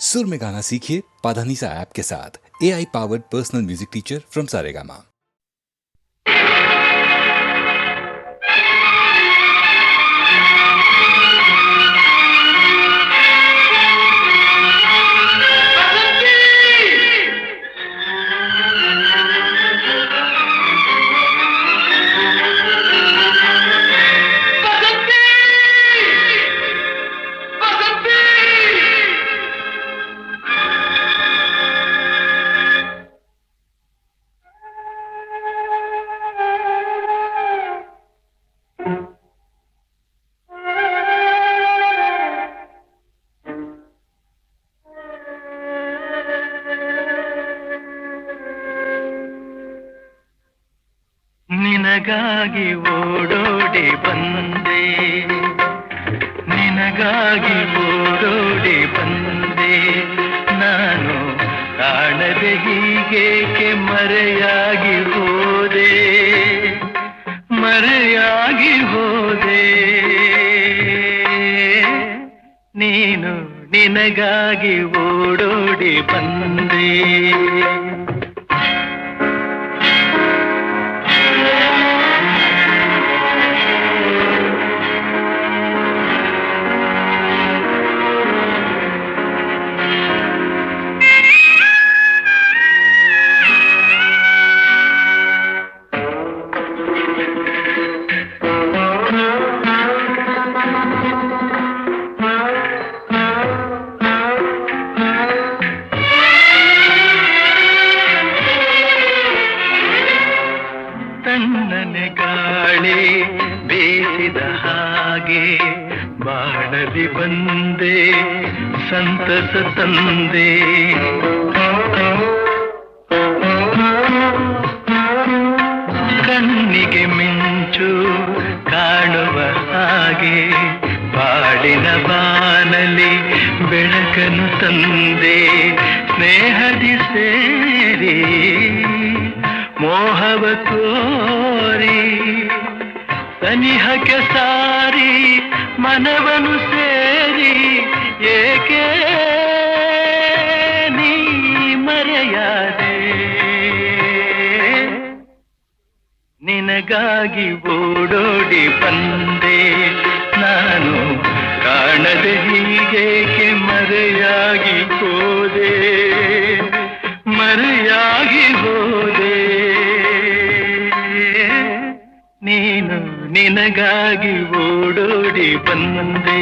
सुर में गाना सीखिए पाधानीसा ऐप के साथ। AI powered personal music teacher from Saregama. ನಿನಗಾಗಿ ಓಡೋಡಿ ಬಂದೆ, ನಿನಗಾಗಿ ಓಡೋಡಿ ಬಂದೆ, ನಾನು ಕಾಣದೆ ಹೀಗೇಕೆ ಮರೆಯಾಗಿ ಹೋದೆ, ಮರೆಯಾಗಿ ಹೋದೆ. ನೀನು ನಿನಗಾಗಿ ಓಡೋಡಿ ಬಂದೆ. ತಣ್ಣನೆ ಗಾಳಿ ಬೇಸಿದ ಹಾಗೆ ಬಾಳಲಿ ಬಂದೆ, ಸಂತಸ ತಂದೆ. ಕಣ್ಣಿಗೆ ಮಿಂಚು ಕಾಣುವ ಹಾಗೆ ಬಾಳಿನ ಬಾನಲಿ ಬೆಳಕನ್ನು ತಂದೆ. ಸ್ನೇಹದಿ ಸೇರಿ ಮೋಹವ ತೋರಿ ಸನಿಹಕ್ಕೆ ಸಾರಿ ಮನವನು ಸೇರಿ ಏಕೆ ನೀ ಮರೆಯಾದೆ. ನಿನಗಾಗಿ ಓಡೋಡಿ ಬಂದೆ, ನಾನು ಕಾಣದೆ ಹೀಗೇಕೆ ಮರೆಯಾಗಿ ಹೋದೆ, ಮರೆಯಾಗಿ ಹೋದೆ. ನೀನು ನಿನಗಾಗಿ ಓಡೋಡಿ ಬಂದೆ.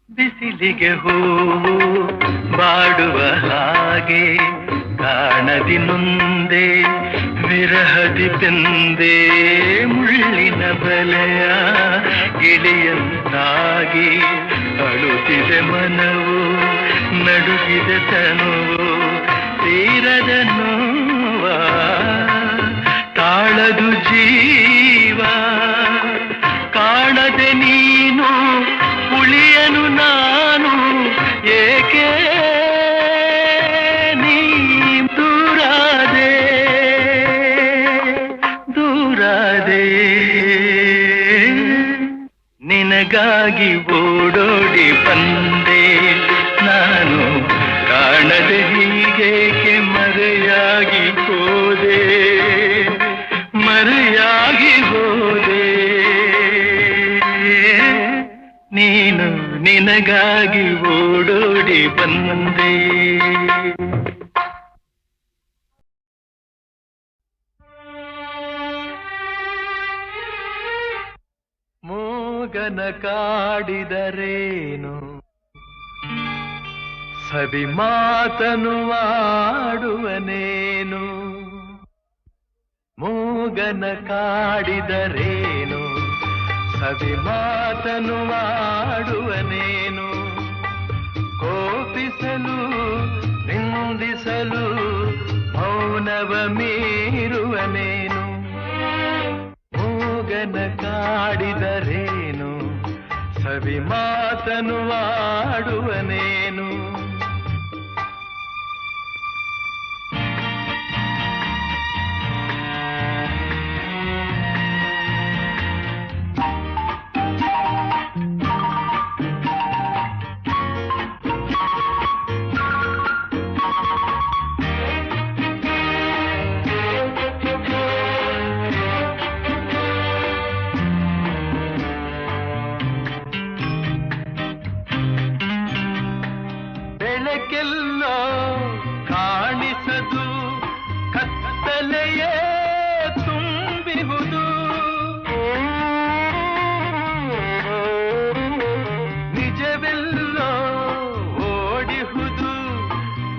ಬಿಸಿಲಿಗೆ ಹೂವು ಬಾಡುವ ಹಾಗೆ ಕಾಣದಿ ನೊಂದೆ, ವಿರಹದಿ ಬೆಂದೆ. ಮುಳ್ಳಿನ ಬಲೆಯ ಗಿಳಿಯಂತಾಗಿ ಅಳುತ್ತಿದೆ ಮನವು, ನಡುಗಿದೆ ತನುವು. ತೀರದ ನೋವ ತಾಳದು ಜೀವ, ಕಾಣದೆ ನೀನು ಉಳಿಯನು ನಾನು ಏಕೆ ನೀ ದೂರಾದೆ, ದೂರಾದೆ. ನಿನಗಾಗಿ ಓಡೋಡಿ ಬಂದೆ, ನಾನು ಕಾಣದೆ ಹೀಗೇಕೆ ಮರೆಯಾಗಿ ಹೋದೆ, ಮರೆಯಾಗಿ ಹೋದೆ. ನಿನಗಾಗಿ ಓಡೋಡಿ ಬಂದೆ. ಮೂಗನ ಕಾಡಿದರೇನು ಸವಿ ಮಾತನು ಆಡುವನೇನು. ಮೂಗನ ಕಾಡಿದರೇನು ಸವಿ ಮಾತನು ಆಡುವನೇನು. ಕೋಪಿಸಲು ನಿಂದಿಸಲು ಮೌನವ ಮೀರುವನೇನು. ಮೂಗನ ಕಾಡಿದರೇನು ಸವಿ ಮಾತನು ಆಡುವನೇನು. ಬೆಳಕೆಲ್ಲೋ ಕಾಣಿಸದು ಕತ್ತಲೆಯೇ ತುಂಬಿಹುದು. ನಿಜವೆಲ್ಲೋ ಓಡಿಹುದು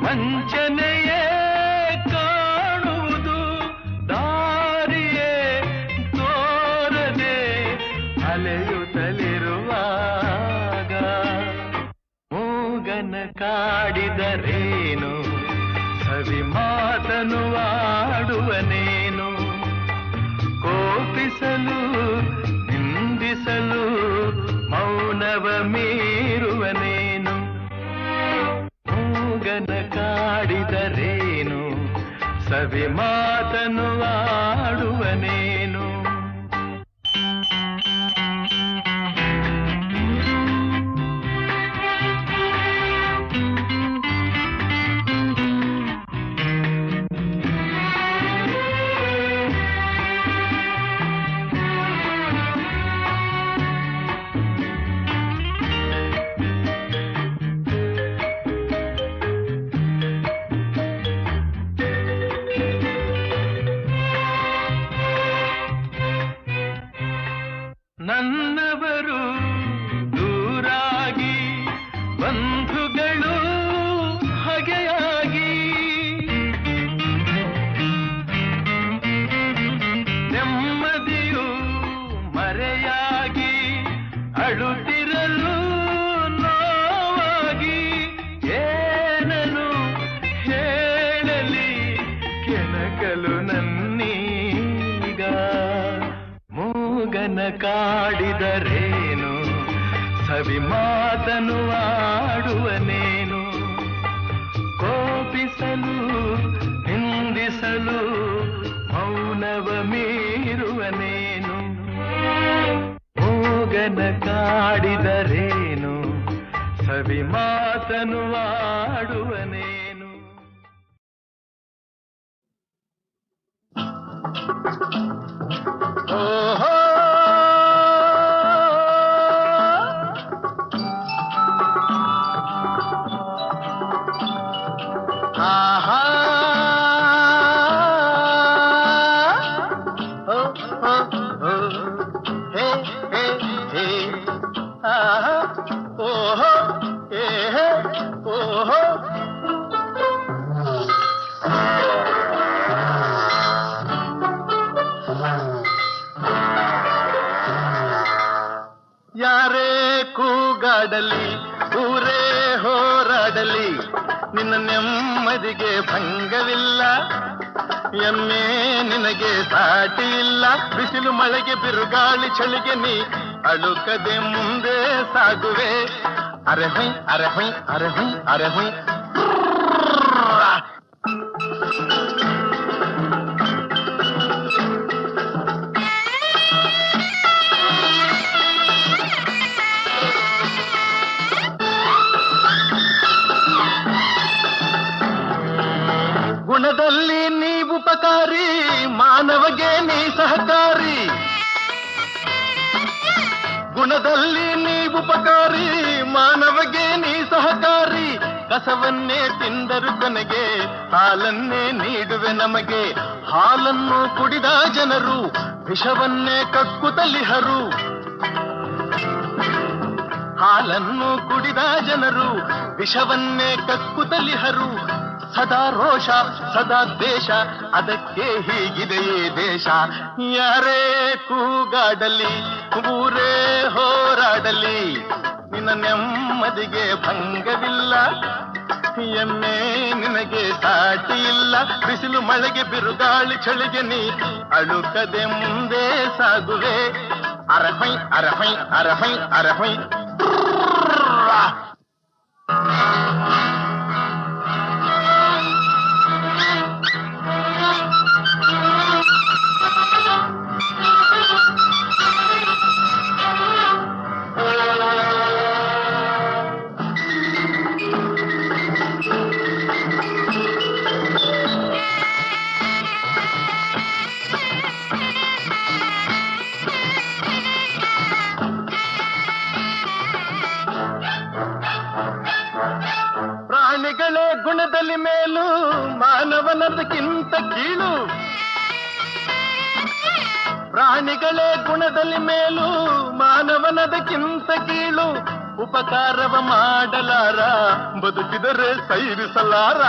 ವಂಚನೆಯೇ ಕಾಣುವುದು. ದಾರಿಯೇ ತೋರದೆ ಅಲೆಯುತ್ತಲಿರುವಾಗ ಮೂಗನ ಕಾಡಿದರೇನು ಸವಿ ಮಾತನು ಆಡುವನೇನು. ಕೋಪಿಸಲು ನಿಂದಿಸಲು ಮೌನವ ಮೀರುವನೇನು. ಮೂಗನ ಕಾಡಿದರೇನು ಸವಿ ಮಾತನು ಆಡುವನೇನು. ನನ್ನವರು ದೂರಾಗಿ ಬಂಧುಗಳು ಹಗೆಯಾಗಿ ನೆಮ್ಮದಿಯು ಮರೆಯಾಗಿ ಅಳುತ್ತಿರಲು ನೋವಾಗಿ ಏನನು ಹೇಳಲಿ ಕೆಣಕಲು ನನ್ನೀಗ. ಮೂಗನ ಕಾಡಿದರೇನು ಸವಿ ಮಾತನು ಆಡುವನೇನು. ಕೋಪಿಸಲು ನಿಂದಿಸಲು ಮೌನವ ಮೀರುವನೇನು. ಮೂಗನ ಕಾಡಿದರೇನು ಸವಿ ಮಾತನು ಆಡುವನೇನು. ಓಹೋ ಆಹಾ ಓ ಓ ಓ ಹೇ ಹೇ ಹೇ ಆಹಾ ಓಹೋ ಹೇ ಹೇ ಓಹೋ. ಯಾರೇ ಕೂಗಾಡಲಿ ಊರೇ ಹೋರಾಡಲಿ ನಿನ್ನ ನೆಮ್ಮದಿಗೆ ಭಂಗವಿಲ್ಲ. ಎಮ್ಮೆ ನಿನಗೆ ಸಾಟಿ ಇಲ್ಲ. ಬಿಸಿಲು ಮಳೆಗೆ ಬಿರುಗಾಳಿ ಚಳಿಗೆ ನೀ ಅಳುಕದೆ ಮುಂದೆ ಸಾಗುವೆ. ಅರೆ ಹೊಯ್ ಅರೆ ಹೊಯ್ ಅರೆ ಹೊಯ್ ಅರೆ ಹೊಯ್. ಗುಣದಲ್ಲಿ ನೀವು ಉಪಕಾರಿ, ಮಾನವಗೆ ನೀ ಸಹಕಾರಿ. ಗುಣದಲ್ಲಿ ನೀ ಉಪಕಾರಿ, ಮಾನವಗೆ ನೀ ಸಹಕಾರಿ. ಕಸವನ್ನೇ ತಿಂದರು ಕೊನೆಗೆ ಹಾಲನ್ನೇ ನೀಡುವೆ ನಮಗೆ. ಹಾಲನ್ನು ಕುಡಿದ ಜನರು ವಿಷವನ್ನೇ ಕಕ್ಕುತ್ತಲಿಹರು. ಹಾಲನ್ನು ಕುಡಿದ ಜನರು ವಿಷವನ್ನೇ ಕಕ್ಕುತ್ತಲಿಹರು. ಸದಾ ರೋಷ ಸದಾ ದ್ವೇಷ, ಅದಕ್ಕೆ ಹೀಗಿದೆಯೇ ದೇಶ. ಯಾರೇ ಕೂಗಾಡಲಿ ಊರೇ ಹೋರಾಡಲಿ, ನಿನ್ನ ನೆಮ್ಮದಿಗೆ ಭಂಗವಿಲ್ಲ. ಎಮ್ಮೆ ನಿನಗೆ ಸಾಟಿ ಇಲ್ಲ. ಬಿಸಿಲು ಮಳೆಗೆ ಬಿರುಗಾಳಿ ಚಳಿಗೆ ನೀ ಅಳುಕದೆ ಮುಂದೆ ಸಾಗುವೆ. ಅರಹೈ ಅರಹೈ ಅರಹೈ ಅರಹೈ. ಪ್ರಾಣಿಗಳೇ ಗುಣದಲ್ಲಿ ಮೇಲು, ಮಾನವನದಕ್ಕಿಂತ ಕೀಳು. ಪ್ರಾಣಿಗಳೇ ಗುಣದಲ್ಲಿ ಮೇಲು, ಮಾನವನದಕ್ಕಿಂತ ಕೀಳು. ಉಪಕಾರವ ಮಾಡಲಾರ, ಬದುಕಿದರೆ ಸೈರಿಸಲಾರ.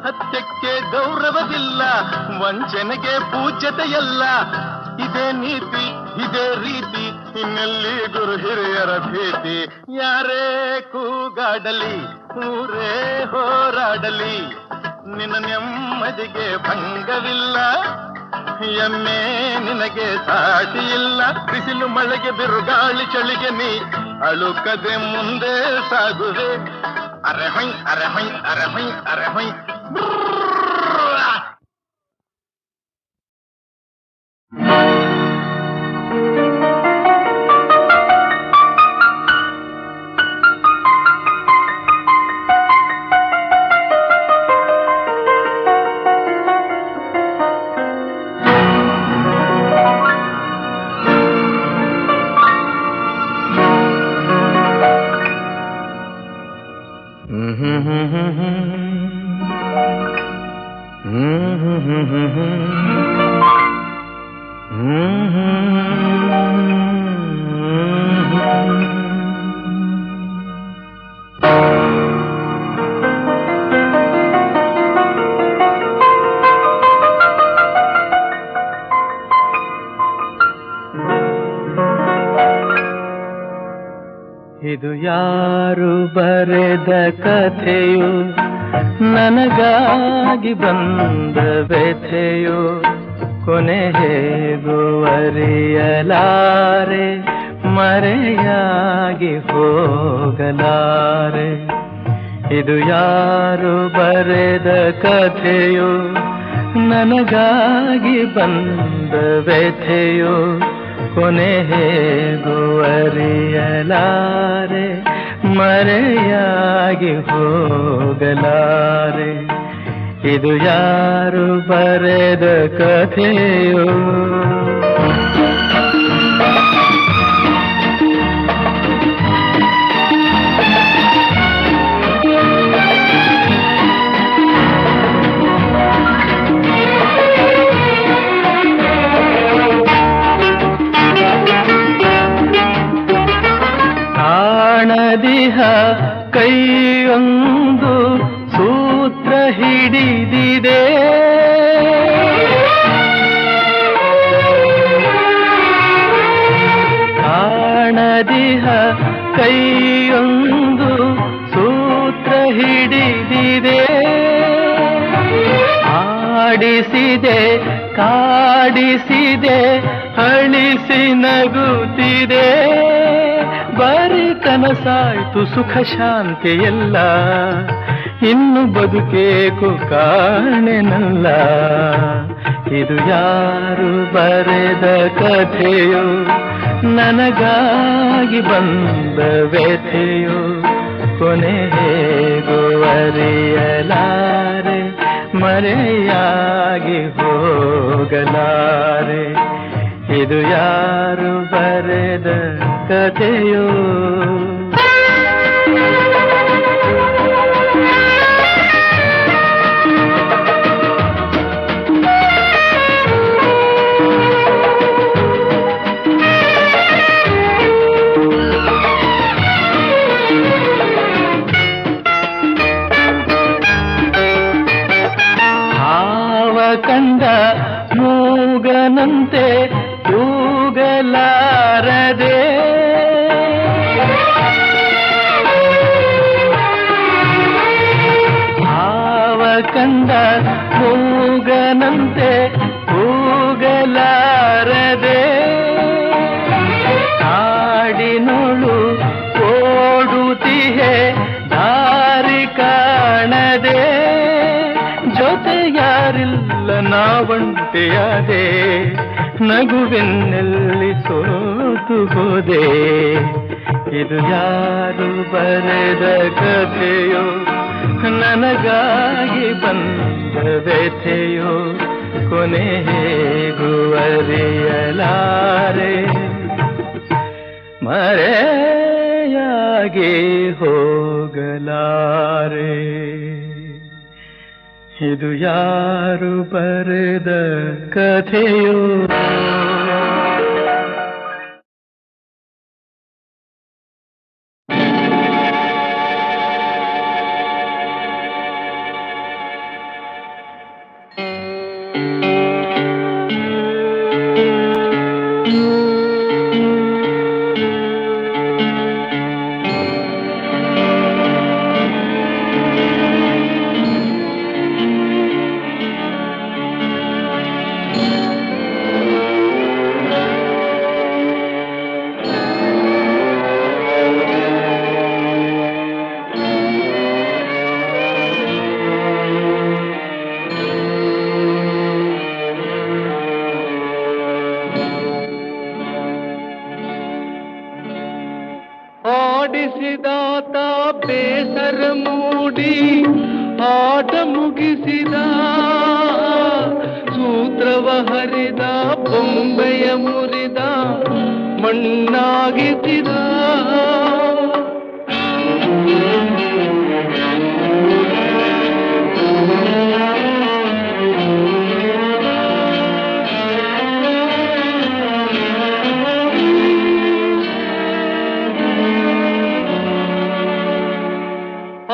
ಸತ್ಯಕ್ಕೆ ಗೌರವವಿಲ್ಲ, ವಂಚನೆಗೆ ಪೂಜ್ಯತೆಯಲ್ಲ. ಇದೇ ನೀತಿ ಇದೇ ರೀತಿ, ಇನ್ನೆಲ್ಲಿ ಗುರು ಹಿರಿಯರ ಭೇಟಿ. ಯಾರೇ ಕೂಗಾಡಲಿ ಊರೇ ಹೋರಾಡಲಿ, ನಿನ್ನ ನೆಮ್ಮದಿಗೆ ಭಂಗವಿಲ್ಲ. ಎಮ್ಮೆ ನಿನಗೆ ಸಾಟಿ ಇಲ್ಲ. ಬಿಸಿಲು ಮಳೆಗೆ ಬಿರುಗಾಳಿ ಚಳಿಗೆ ನೀ ಅಳುಕದೆ ಮುಂದೆ ಸಾಗುವೆ. ಅರೆಹೈ ಅರೆಹೈ ಅರೆಹೈ ಅರೆಹೈ. ಇದು ಯಾರು ಬರೆದ ಕಥೆಯು, ನನಗಾಗಿ ಬಂದ ವ್ಯಥೆಯು. ಕೊನೆ ಹೇಗೂ ಅರಿಯಲಾರೆ, ಮರೆಯಾಗಿ ಹೋಗಲಾರೆ. ಇದು ಯಾರು ಬರೆದ ಕಥೆಯು, ನನಗಾಗಿ ಬಂದ ವ್ಯಥೆಯು. ಕೊನೆ ಹೇಗೂ ಅರಿಯಲಾರೆ, ಮರೆಯಾಗಿ ಹೋಗಲಾರೆ. ಇದು ಯಾರು ಬರೆದ ಕಥೆಯೋ. ಕಾಣದಿಹ ಕೈಯೊಂದು ಸೂತ್ರ ಹಿಡಿದಿದೆ, ಕಾಣದಿಹ ಕೈಯೊಂದು ಸೂತ್ರ ಹಿಡಿದಿದೆ. ಆಡಿಸಿದೆ ಕಾಡಿಸಿದೆ ಅಳಿಸಿ ನಗುತ್ತಿದೆ. ಬರೀ ಕನಸಾಯ್ತು ಸುಖ ಶಾಂತಿ ಎಲ್ಲ, ಇನ್ನು ಬದುಕೇಕು ಕಾಣೆನಲ್ಲ. ಇದು ಯಾರು ಬರೆದ ಕಥೆಯೋ, ನನಗಾಗಿ ಬಂದ ವ್ಯಥೆಯೋ. ಕೊನೆ ಹೇಗೂ ಅರಿಯಲಾರೆ, ಮರೆಯಾಗಿ ಹೋಗಲಾರೆ. ಇದು ಯಾರು ಬರೆದ ಕಥೆಯೋ? ಕಂಡ ಮೂಗನಂತೆ ಕೂಗಲಾರದೆ, ಭಾವ ಕಂಡ ಮೂಗನಂತೆ ಕೂಗಲಾರದೆ, ಕಾಡಿನೊಳು ಓಡುತ್ತಿಹೆ ದಾರಿ ಕಾಣದೆ, ಜೊತೆ ಯಾರಿಲ್ಲ ನಾವಂಟೆಯಾದೆ, ನಗುವೆನ್ನಲ್ಲಿ ಸೋತು ಹೋದೆ. ಇದು ಯಾರು ಬರೆದ ಕಥೆಯೋ? ನನಗಾಗಿ ಬಂದ ವ್ಯಥೆಯೋ? ಕೊನೆ ಹೇಗೂ ಅರಿಯಲಾರೆ, ಮರೆಯಾಗಿ ಹೋಗಲಾರೆ. ಇದು ಯಾರು ಬರೆದ ಕಥೆಯೋ? ಆಡಿಸಿದಾತ ಬೇಸರ ಮೂಡಿ ಆಟ ಮುಗಿಸಿದ, ಸೂತ್ರವ ಹರಿದ ಬೊಂಬೆಯ ಮುರಿದ ಮಣ್ಣಾಗಿಸಿದ.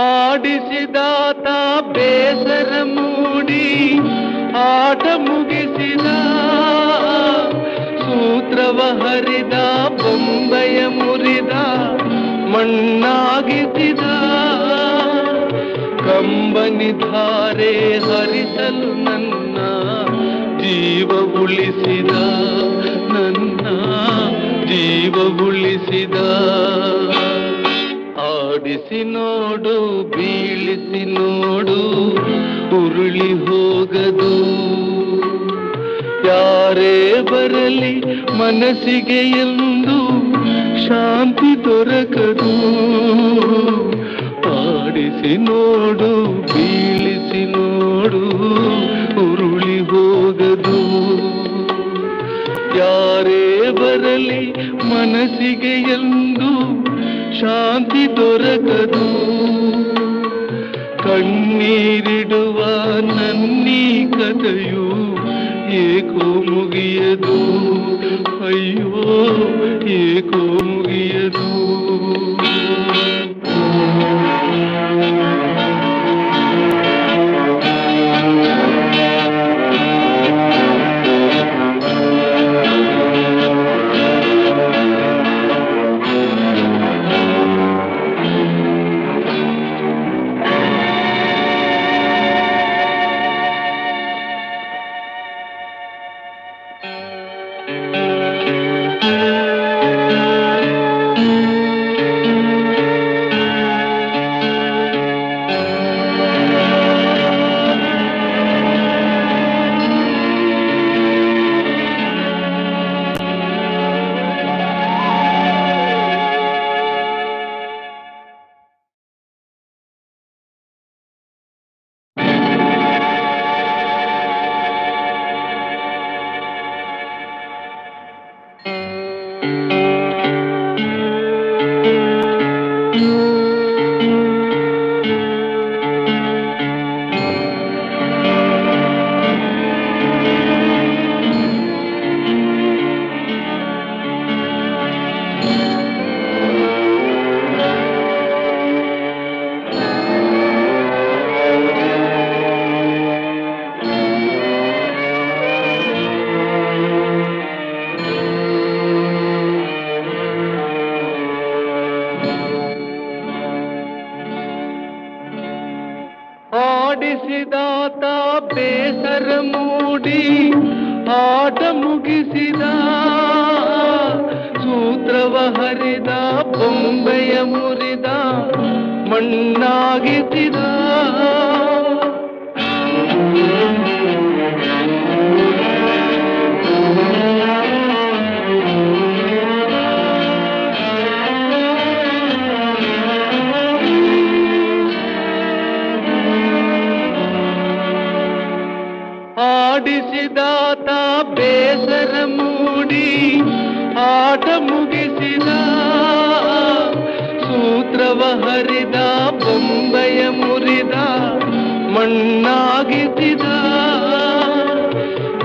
ಆಡಿಸಿದಾತ ಬೇಸರ ಮೂಡಿ ಆಟ ಮುಗಿಸಿದ, ಸೂತ್ರವ ಹರಿದ ಬೊಂಬೆಯ ಮುರಿದ ಮಣ್ಣಾಗಿಸಿದ. ಕಂಬನಿ ಧಾರೆ ಹರಿಸಲು ನನ್ನ ಜೀವ ಉಳಿಸಿದ, ನನ್ನ ಜೀವ ಉಳಿಸಿದ. ಆಡಿಸಿ ನೋಡು, ಬೀಳಿಸಿ ನೋಡು, ಉರುಳಿ ಹೋಗದು. ಯಾರೇ ಬರಲಿ ಮನಸ್ಸಿಗೆ ಎಂದು ಶಾಂತಿ ದೊರಕದು. ಆಡಿಸಿ ನೋಡು, ಬೀಳಿಸಿ ನೋಡು, ಉರುಳಿ ಹೋಗದು. ಯಾರೇ ಬರಲಿ ಮನಸ್ಸಿಗೆ ಎಂದು ಶಾಂತಿ ದೊರಕದು. ಕಣ್ಣೀರಿಡುವ ನನ್ನೀ ಕಥೆಯು ಏಕೋ ಮುಗಿಯದು, ಅಯ್ಯೋ ಏಕೋ ಮುಗಿಯದು. ಆಡಿಸಿದಾತ ಬೇಸರ ಮೂಡಿ ಆಟ ಮುಗಿಸಿದ, ಸೂತ್ರವ ಹರಿದ ಬೊಂಬೆಯ ಮುರಿದ ಮಣ್ಣಾಗಿಸಿದ. ಆಡಿಸಿದಾತ ಬೇಸರ ಮೂಡಿ ಆಟ ಮುಗಿಸಿದ, ಸೂತ್ರವ ಹರಿದ ಬೊಂಬೆಯ ಮುರಿದ ಮಣ್ಣಾಗಿಸಿದ.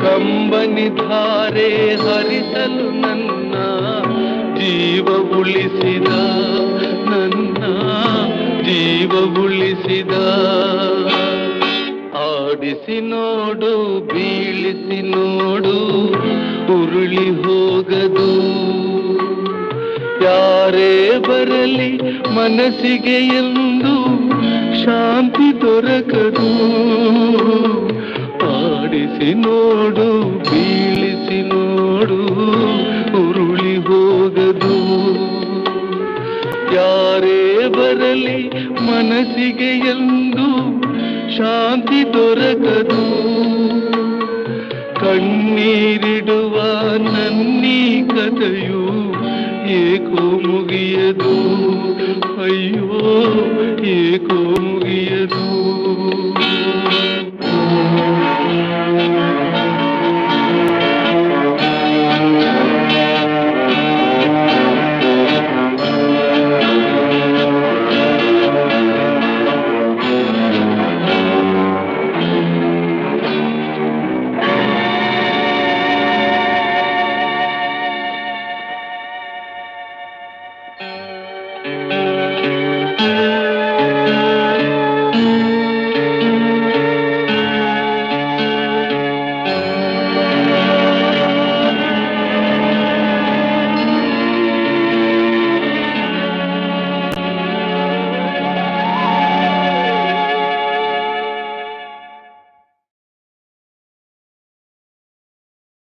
ಕಂಬನಿ ಧಾರೆ ಹರಿಸಲು ನನ್ನ ಜೀವ ಉಳಿಸಿದ, ನನ್ನ ಜೀವ ಉಳಿಸಿದ. ಆಡಿಸಿ ನೋಡು ಬೀಳಿಸಿ ನೋಡು ಉರುಳಿ ಹೋಗದು, ಯಾರೇ ಬರಲಿ ಮನಸ್ಸಿಗೆ ಎಂದು ಶಾಂತಿ ದೊರಕದು. ಆಡಿಸಿ ನೋಡು ಬೀಳಿಸಿ ನೋಡು ಉರುಳಿ ಹೋಗದು, ಯಾರೇ ಬರಲಿ ಮನಸ್ಸಿಗೆ ಎಂದು ಶಾಂತಿ ದೊರಕದು. ಕಣ್ಣೀರಿಡುವ ನನ್ನೀ ಕಥೆಯು ಏಕೋ ಮುಗಿಯದು, ಅಯ್ಯೋ ಏಕೋ ಮುಗಿಯದು.